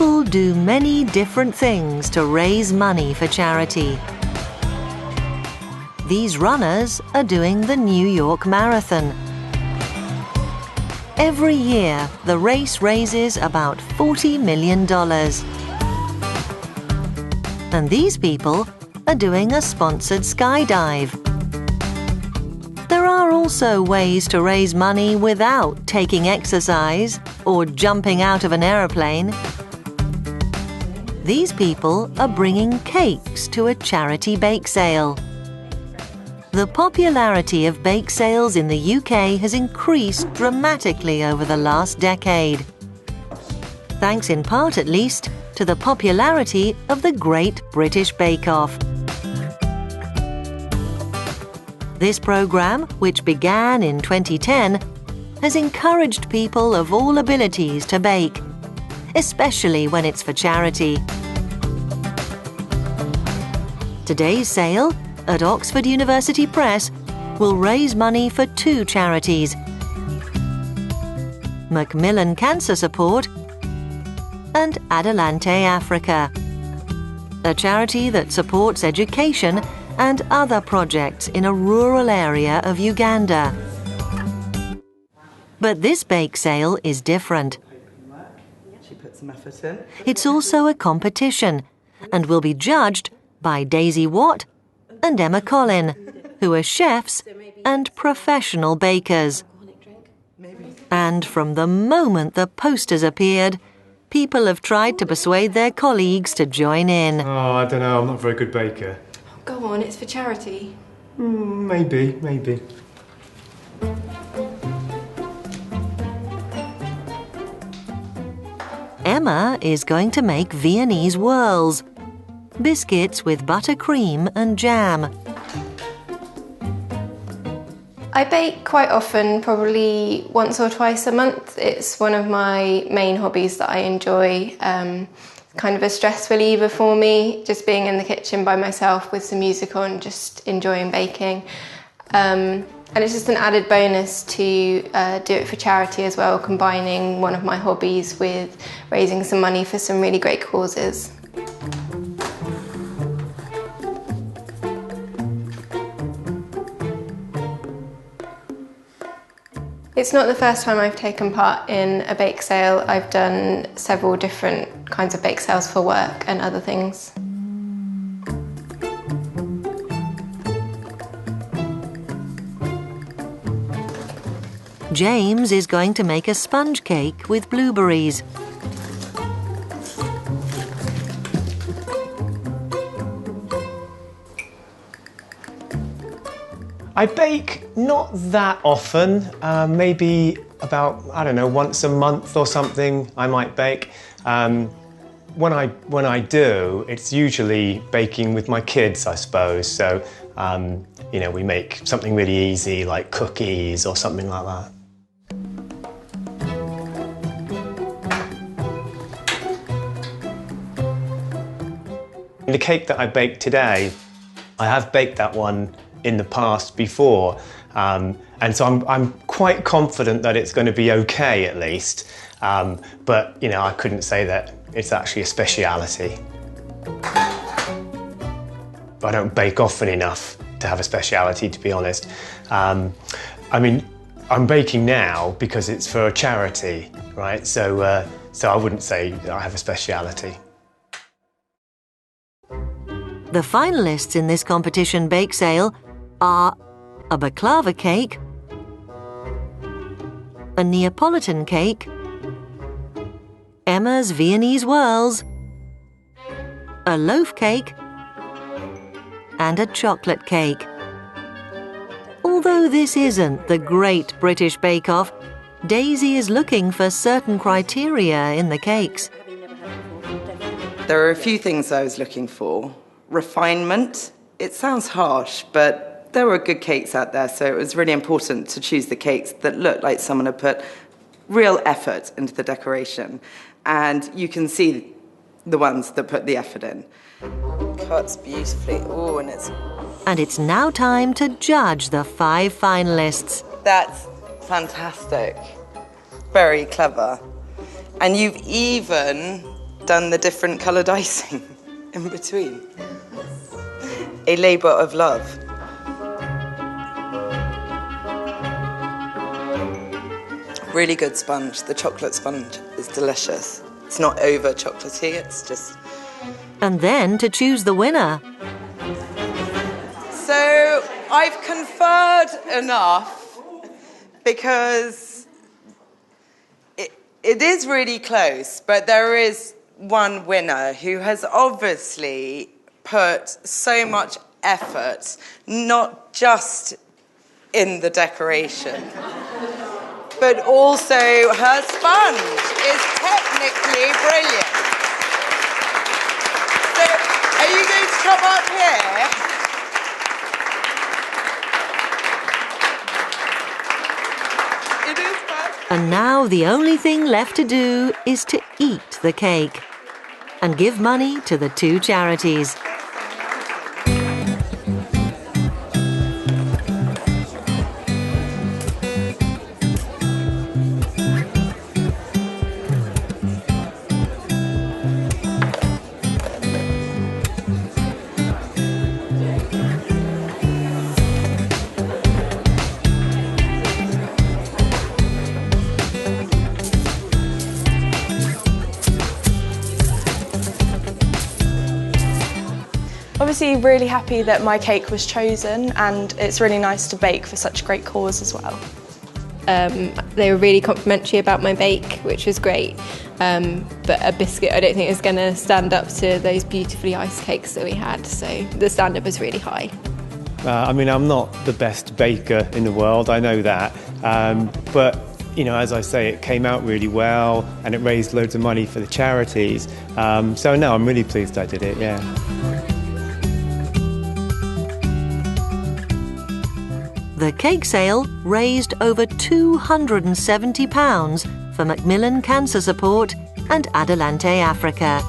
People do many different things to raise money for charity. These runners are doing the New York Marathon. Every year, the race raises about $40 million. And these people are doing a sponsored skydive. There are also ways to raise money without taking exercise or jumping out of an aeroplane. These people are bringing cakes to a charity bake sale. The popularity of bake sales in the UK has increased dramatically over the last decade. Thanks in part, at least, to the popularity of the Great British Bake Off. This programme, which began in 2010, has encouraged people of all abilities to bake, especially when it's for charity. Today's sale at Oxford University Press will raise money for two charities: Macmillan Cancer Support and Adelante Africa, a charity that supports education and other projects in a rural area of Uganda. But this bake sale is different. She put some effort in. It's also a competition and will be judged by Daisy Watt and Emma Collin, who are chefs and professional bakers. And from the moment the posters appeared, people have tried to persuade their colleagues to join in. Oh, I don't know, I'm not a very good baker. Go on, it's for charity. Maybe. Emma is going to make Viennese whirls, biscuits with buttercream and jam. I bake quite often, probably once or twice a month. It's one of my main hobbies that I enjoy. Kind of a stress reliever for me, just being in the kitchen by myself with some music on, just enjoying baking. And it's just an added bonus to do it for charity as well, combining one of my hobbies with raising some money for some really great causes. It's not the first time I've taken part in a bake sale. I've done several different kinds of bake sales for work and other things. James is going to make a sponge cake with blueberries. I bake not that often, maybe about, I don't know, once a month or something I might bake. When I do, it's usually baking with my kids, I suppose. So, you know, we make something really easy like cookies or something like that. The cake that I baked today, I have baked that one in the past before, and so I'm quite confident that it's going to be okay at least, but you know, I couldn't say that it's actually a speciality. I don't bake often enough to have a speciality, to be honest. I mean, I'm baking now because it's for a charity, right? So I wouldn't say I have a speciality. The finalists in this competition bake sale are a baklava cake, a Neapolitan cake, Emma's Viennese whirls, a loaf cake, and a chocolate cake. Although this isn't the Great British Bake Off, Daisy is looking for certain criteria in the cakes. There are a few things I was looking for. Refinement. It sounds harsh, but there were good cakes out there, so it was really important to choose the cakes that looked like someone had put real effort into the decoration. And you can see the ones that put the effort in. Cuts beautifully. Oh, And it's now time to judge the 5 finalists. That's fantastic. Very clever. And you've even done the different coloured icing in between. A labour of love. Really good sponge. The chocolate sponge is delicious. It's not over chocolatey, it's just... And then to choose the winner. So I've conferred enough because it is really close, but there is one winner who has obviously put so much effort, not just in the decoration, but also her sponge is technically brilliant. So, are you going to come up here? It is fun. And now the only thing left to do is to eat the cake and give money to the 2 charities. Obviously really happy that my cake was chosen, and it's really nice to bake for such a great cause as well. They were really complimentary about my bake, which was great. But a biscuit I don't think is going to stand up to those beautifully iced cakes that we had, so the standard was really high. I mean, I'm not the best baker in the world, I know that, but you know, as I say, it came out really well and it raised loads of money for the charities. So no, I'm really pleased I did it, yeah. The cake sale raised over £270 for Macmillan Cancer Support and Adelante Africa.